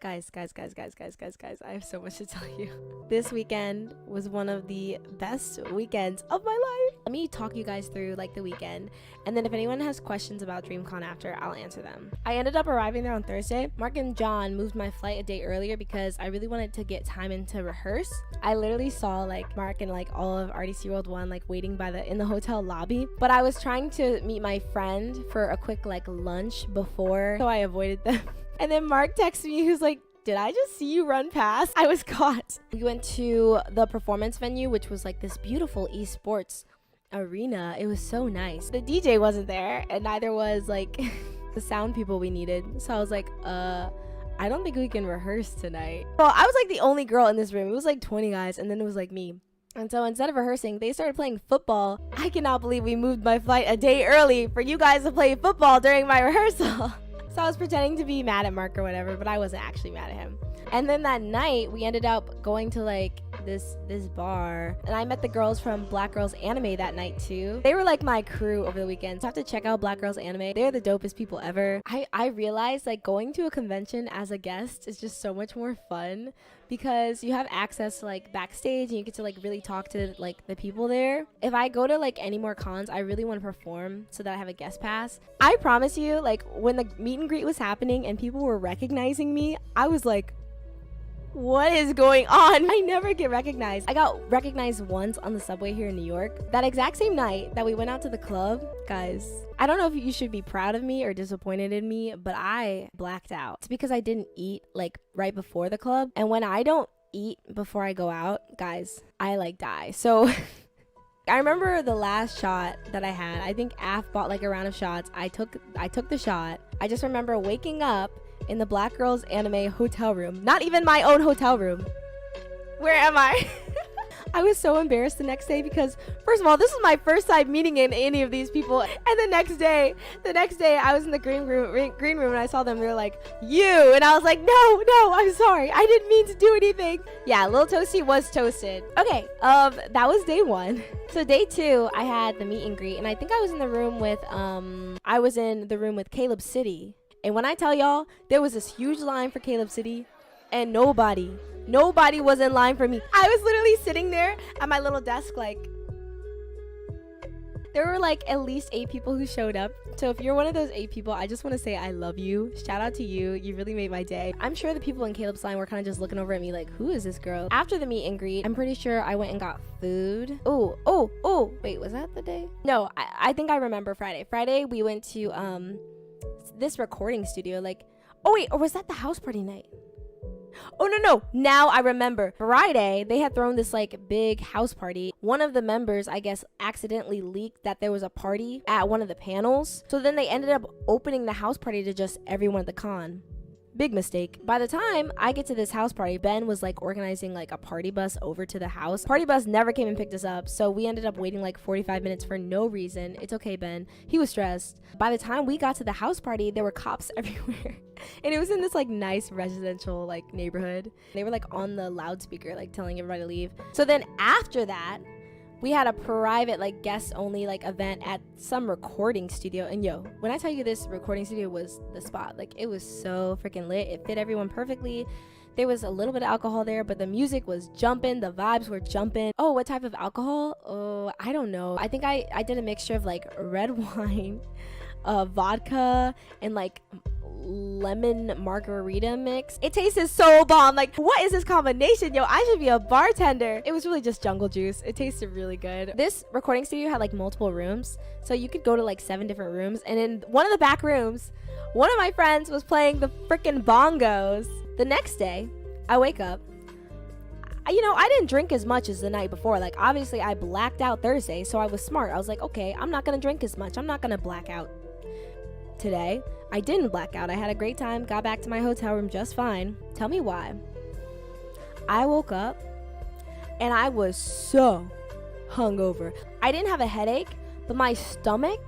Guys, I have so much to tell you. This weekend was one of the best weekends of my life. Let me talk you guys through like the weekend, and then if anyone has questions about DreamCon after, I'll answer them. I ended up arriving there on Thursday. Mark and John moved my flight a day earlier because I really wanted to get time in to rehearse. I literally saw like Mark and like all of RDCWORLD1 like waiting in the hotel lobby, but I was trying to meet my friend for a quick like lunch before, so I avoided them. And then Mark texted me, who's like, did I just see you run past? I was caught. We went to the performance venue, which was like this beautiful esports arena. It was so nice. The DJ wasn't there, and neither was like the sound people we needed. So I was like, I don't think we can rehearse tonight. Well, I was like the only girl in this room. It was like 20 guys, and then it was like me. And so instead of rehearsing, they started playing football. I cannot believe we moved my flight a day early for you guys to play football during my rehearsal. So I was pretending to be mad at Mark or whatever, but I wasn't actually mad at him. And then that night, we ended up going to like this bar, and I met the girls from Black Girls Anime that night too. They were like my crew over the weekend, so I have to check out Black Girls Anime. They're the dopest people ever. I realized like going to a convention as a guest is just so much more fun because you have access to like backstage and you get to like really talk to like the people there. If I go to like any more cons, I really want to perform so that I have a guest pass. I promise you, like when the meet and greet was happening and people were recognizing me, I was like, what is going on? I never get recognized. I got recognized once on the subway here in New York. That exact same night that we went out to the club, guys, I don't know if you should be proud of me or disappointed in me, but I blacked out. It's because I didn't eat like right before the club. And when I don't eat before I go out, guys, I like die. So I remember the last shot that I had. I think Af bought like a round of shots. I took the shot. I just remember waking up in the Black Girls Anime hotel room. Not even my own hotel room. Where am I? I was so embarrassed the next day because, first of all, this was my first time meeting any of these people. And the next day, I was in the green room and I saw them. They were like, you. And I was like, no, I'm sorry. I didn't mean to do anything. Yeah, Lil Toasty was toasted. Okay, that was day one. So day two, I had the meet and greet. And I think I was in the room with Caleb City. And when I tell y'all, there was this huge line for Caleb City and nobody was in line for me. I was literally sitting there at my little desk like, there were like at least 8 people who showed up. So if you're one of those 8 people, I just want to say I love you. Shout out to you. You really made my day. I'm sure the people in Caleb's line were kind of just looking over at me like, who is this girl? After the meet and greet, I'm pretty sure I went and got food. Oh, wait, was that the day? No, I think I remember Friday. Friday, we went to this recording studio, like, oh wait, or was that the house party night? Oh no, now I remember. Friday, they had thrown this like big house party. One of the members, I guess, accidentally leaked that there was a party at one of the panels, so then they ended up opening the house party to just everyone at the con. Big mistake. By the time I get to this house party, Ben was like organizing like a party bus over to the house. Party bus never came and picked us up, so we ended up waiting like 45 minutes for no reason. It's okay, Ben. He was stressed. By the time we got to the house party, there were cops everywhere. And it was in this like nice residential like neighborhood. They were like on the loudspeaker like telling everybody to leave. So then after that, we had a private like guest only like event at some recording studio, and yo, when I tell you this recording studio was the spot, like it was so freaking lit. It fit everyone perfectly. There was a little bit of alcohol there, but the music was jumping, the vibes were jumping. Oh, what type of alcohol? Oh, I don't know. I think I did a mixture of like red wine, vodka, and like lemon margarita mix. It tasted so bomb. Like, what is this combination? Yo, I should be a bartender. It was really just jungle juice. It tasted really good. This recording studio had like multiple rooms, so you could go to like 7 different rooms, and in one of the back rooms, one of my friends was playing the freaking bongos. The next day, I wake up. You know, I didn't drink as much as the night before. Like, obviously I blacked out Thursday, so I was smart. I was like, okay, I'm not gonna drink as much. I'm not gonna black out today. I didn't black out. I had a great time, got back to my hotel room just fine. Tell me why. I woke up and I was so hungover. I didn't have a headache, but my stomach,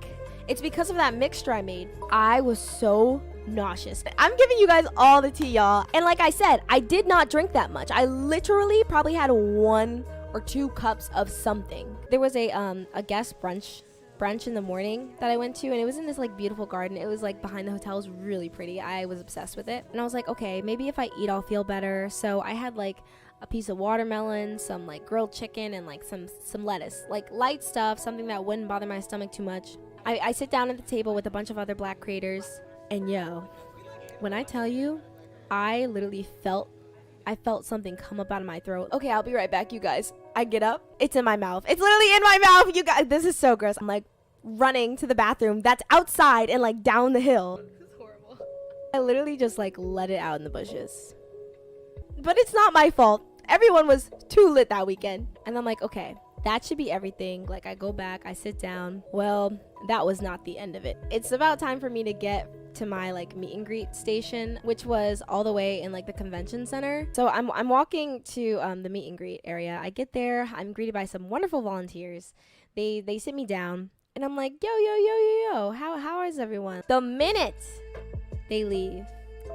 it's because of that mixture I made. I was so nauseous. I'm giving you guys all the tea, y'all. And like I said, I did not drink that much. I literally probably had 1 or 2 cups of something. There was a guest brunch brunch in the morning that I went to, and it was in this like beautiful garden. It was like behind the hotel. It was really pretty. I was obsessed with it. And I was like, okay, maybe if I eat, I'll feel better. So I had like a piece of watermelon, some like grilled chicken, and like some lettuce, like light stuff, something that wouldn't bother my stomach too much. I sit down at the table with a bunch of other black creators, and yo, when I tell you, I literally felt something come up out of my throat. Okay, I'll be right back, you guys. I get up, it's in my mouth. It's literally in my mouth, you guys. This is so gross. I'm like running to the bathroom that's outside and like down the hill. This is horrible. I literally just like let it out in the bushes. But it's not my fault. Everyone was too lit that weekend. And I'm like, okay, that should be everything. Like I go back, I sit down. Well, that was not the end of it. It's about time for me to get to my like meet and greet station, which was all the way in like the convention center. So I'm walking to the meet and greet area. I get there, I'm greeted by some wonderful volunteers. They sit me down, and I'm like, yo, how is everyone? The minute they leave,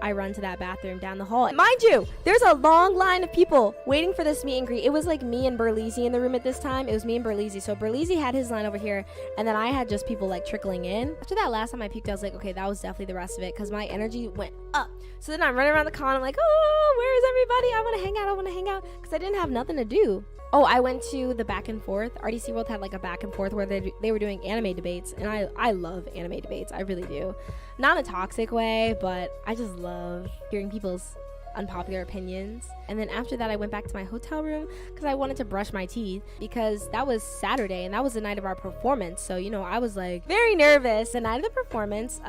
I run to that bathroom down the hall. Mind you, there's a long line of people waiting for this meet and greet. It was like me and Berlizzi in the room at this time. It was me and Berlizzi. So Berlizzi had his line over here, and then I had just people like trickling in. After that last time I peeked, I was like, okay, that was definitely the rest of it, because my energy went up. So then I'm running around the con. I'm like, oh, where is everybody? I want to hang out, because I didn't have nothing to do. Oh, I went to the back and forth. RDC World had like a back and forth where they were doing anime debates, and I love anime debates. I really do. Not in a toxic way, but I just love hearing people's unpopular opinions. And then after that, I went back to my hotel room because I wanted to brush my teeth, because that was Saturday and that was the night of our performance. So, you know, I was like very nervous. The night of the performance,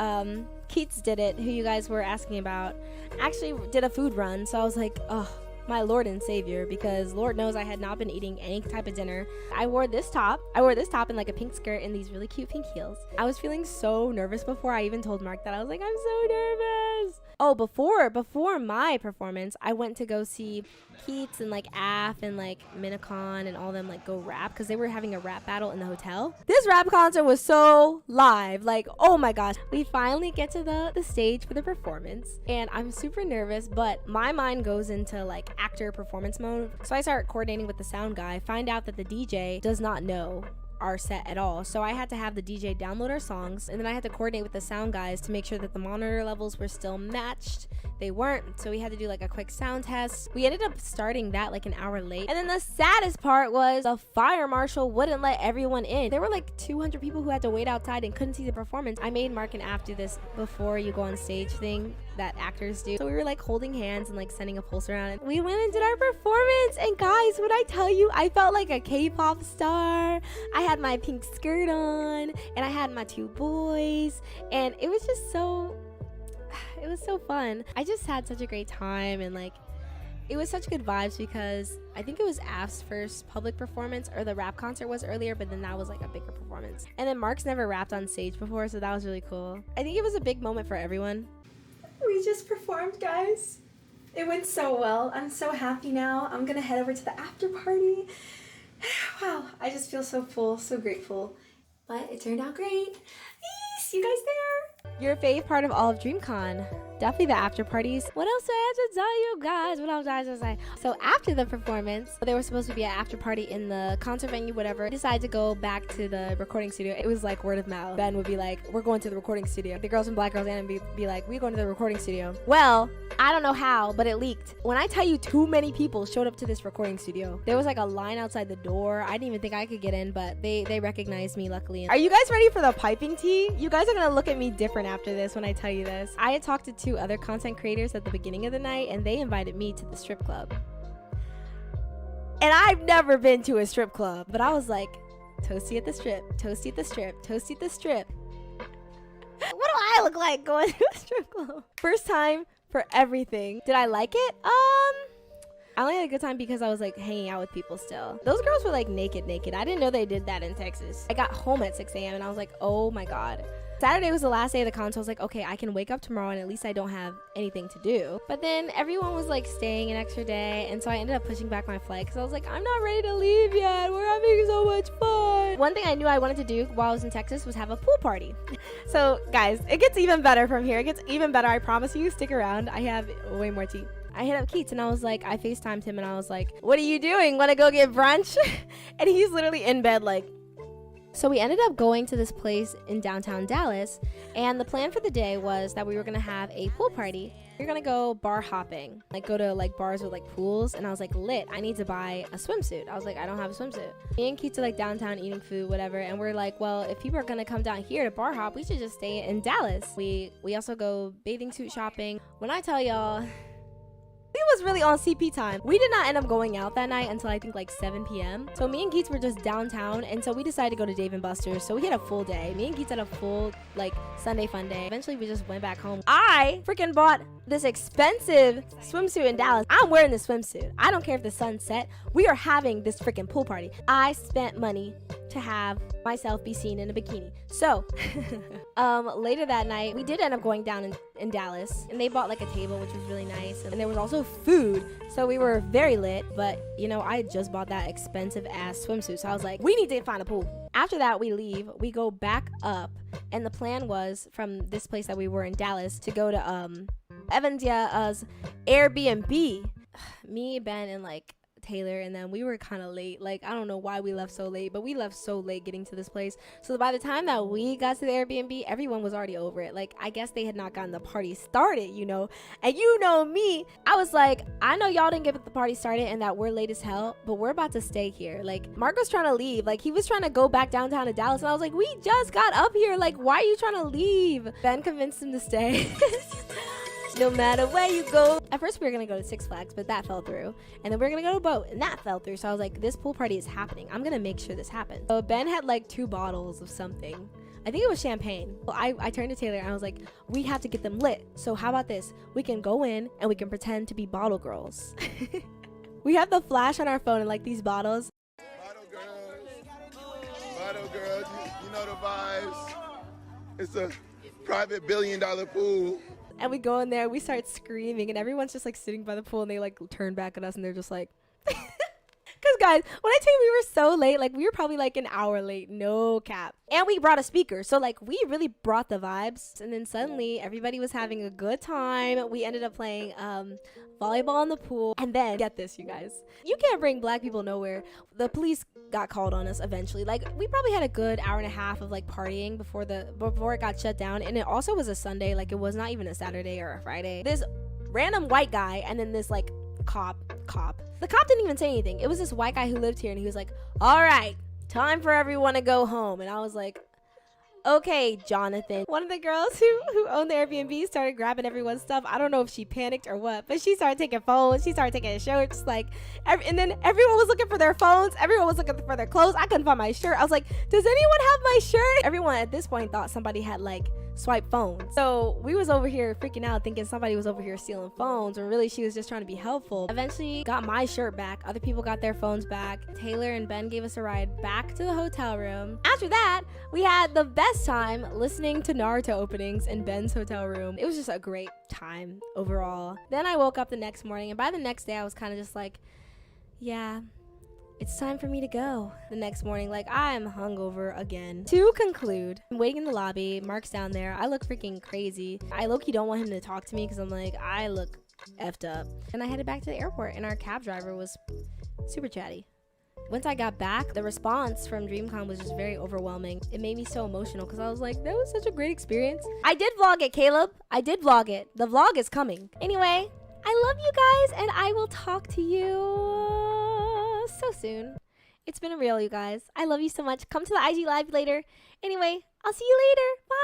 Keats did it, who you guys were asking about, actually did a food run. So I was like, oh, my Lord and Savior, because Lord knows I had not been eating any type of dinner. I wore this top in like a pink skirt and these really cute pink heels. I was feeling so nervous before I even told Mark that. I was like, I'm so nervous. Oh, before my performance, I went to go see Keats and like Af and like Minicon and all them like go rap, because they were having a rap battle in the hotel. This rap concert was so live, like, oh my gosh. We finally get to the stage for the performance, and I'm super nervous, but my mind goes into like actor performance mode. So I start coordinating with the sound guy, find out that the DJ does not know our set at all. So I had to have the DJ download our songs, and then I had to coordinate with the sound guys to make sure that the monitor levels were still matched. They weren't, so we had to do like a quick sound test. We ended up starting that like an hour late. And then the saddest part was the fire marshal wouldn't let everyone in. There were like 200 people who had to wait outside and couldn't see the performance. I made Mark and Af do this before you go on stage thing that actors do. So we were like holding hands and like sending a pulse around, and we went and did our performance. And guys, when I tell you, I felt like a K-pop star. I had my pink skirt on, and I had my two boys, and it was just so fun. I just had such a great time, and like it was such good vibes, because I think it was Af's first public performance, or the rap concert was earlier, but then that was like a bigger performance. And then Mark's never rapped on stage before, so that was really cool. I think it was a big moment for everyone. We just performed, guys. It went so well. I'm so happy now. I'm gonna head over to the after party. Wow, I just feel so full, so grateful. But it turned out great. See you guys there. Your fave part of all of DreamCon? Definitely the after parties. What else do I have to tell you guys? What else did I say? So after the performance, there was supposed to be an after party in the concert venue, whatever. I decided to go back to the recording studio. It was like word of mouth. Ben would be like, we're going to the recording studio. The girls from Black Girls and be like, we're going to the recording studio. Well, I don't know how, but it leaked. When I tell you, too many people showed up to this recording studio. There was like a line outside the door. I didn't even think I could get in, but they recognized me, luckily. Are you guys ready for the piping tea? You guys are gonna look at me different after this when I tell you this. I had talked to 2 other content creators at the beginning of the night, and they invited me to the strip club. And I've never been to a strip club, but I was like, toasty at the strip, toasty at the strip, toasty at the strip. What do I look like going to a strip club? First time for everything. Did I like it? I only had a good time because I was like hanging out with people still. Those girls were like naked. I didn't know they did that in Texas. I got home at 6 a.m. and I was like, oh my God. Saturday was the last day of the con, so I was like, okay, I can wake up tomorrow and at least I don't have anything to do. But then everyone was like staying an extra day, and so I ended up pushing back my flight because I was like, I'm not ready to leave yet. We're having so much fun. One thing I knew I wanted to do while I was in Texas was have a pool party. So guys, it gets even better from here. It gets even better. I promise you, stick around. I have way more tea. I hit up Keats and I was like, I FaceTimed him and I was like, what are you doing? Want to go get brunch? And he's literally in bed like, So we ended up going to this place in downtown Dallas, and the plan for the day was that we were gonna have a pool party. We were gonna go bar hopping, like go to like bars with like pools, and I was like, lit, I need to buy a swimsuit. I was like, I don't have a swimsuit. Me and Keith are like downtown eating food, whatever, and we're like, well, if people are gonna come down here to bar hop, we should just stay in Dallas. We also go bathing suit shopping. When I tell y'all, it was really on CP time. We did not end up going out that night until I think like 7 p.m. So me and Keats were just downtown, and so we decided to go to Dave & Buster's. So we had a full day. Me and Keats had a full like Sunday fun day. Eventually we just went back home. I freaking bought this expensive swimsuit in Dallas. I'm wearing this swimsuit. I don't care if the sun set. We are having this freaking pool party. I spent money to have myself be seen in a bikini. So later that night, we did end up going down in Dallas, and they bought like a table, which was really nice, and there was also food, so we were very lit. But you know, I had just bought that expensive ass swimsuit, so I was like, we need to find a pool. After that, we leave, we go back up, and the plan was from this place that we were in Dallas to go to Evan's Airbnb. Me, Ben, and like Taylor, and then we were kind of late. Like, I don't know why we left so late, but we left so late getting to this place. So by the time that we got to the Airbnb, everyone was already over it. Like, I guess they had not gotten the party started, you know. And you know me, I was like, I know y'all didn't get the party started and that we're late as hell, but we're about to stay here. Like, Mark was trying to leave. Like, he was trying to go back downtown to Dallas, and I was like, we just got up here. Like, why are you trying to leave? Ben convinced him to stay. No matter where you go. At first we were gonna go to Six Flags, but that fell through. And then we were gonna go to a boat, and that fell through. So I was like, this pool party is happening. I'm gonna make sure this happens. So Ben had like 2 bottles of something. I think it was champagne. Well, I turned to Taylor and I was like, we have to get them lit. So how about this? We can go in and we can pretend to be bottle girls. We have the flash on our phone and like these bottles. Bottle girls, you know the vibes. It's a private $1 billion pool. And we go in there, we start screaming, and everyone's just like sitting by the pool, and they like turn back at us, and they're just like, because guys, when I tell you we were so late, like we were probably like an hour late, no cap. And we brought a speaker, so like we really brought the vibes. And then suddenly everybody was having a good time. We ended up playing volleyball in the pool. And then get this, you guys, you can't bring black people nowhere. The police got called on us eventually. Like, we probably had a good hour and a half of like partying before it got shut down. And it also was a Sunday, like it was not even a Saturday or a Friday. This random white guy, and then this like cop. The cop didn't even say anything. It was this white guy who lived here, and he was like, all right, time for everyone to go home. And I was like, okay, Jonathan. One of the girls who owned the Airbnb started grabbing everyone's stuff. I don't know if she panicked or what, but she started taking phones. She started taking shirts, like, and then everyone was looking for their phones. Everyone was looking for their clothes. I couldn't find my shirt. I was like, does anyone have my shirt? Everyone at this point thought somebody had like swipe phones. So we was over here freaking out, thinking somebody was over here stealing phones, when really she was just trying to be helpful. Eventually got my shirt back. Other people got their phones back. Taylor and Ben gave us a ride back to the hotel room. After that, we had the best time listening to Naruto openings in Ben's hotel room. It was just a great time overall. Then I woke up the next morning, and by the next day I was kind of just like, yeah, it's time for me to go. The next morning, like, I am hungover again. To conclude, I'm waiting in the lobby. Mark's down there. I look freaking crazy. I low-key don't want him to talk to me because I'm like, I look effed up. And I headed back to the airport, and our cab driver was super chatty. Once I got back, the response from DreamCon was just very overwhelming. It made me so emotional because I was like, that was such a great experience. I did vlog it, Caleb. I did vlog it. The vlog is coming. Anyway, I love you guys, and I will talk to you so soon. It's been real, you guys. I love you so much. Come to the IG live later. Anyway, I'll see you later. Bye.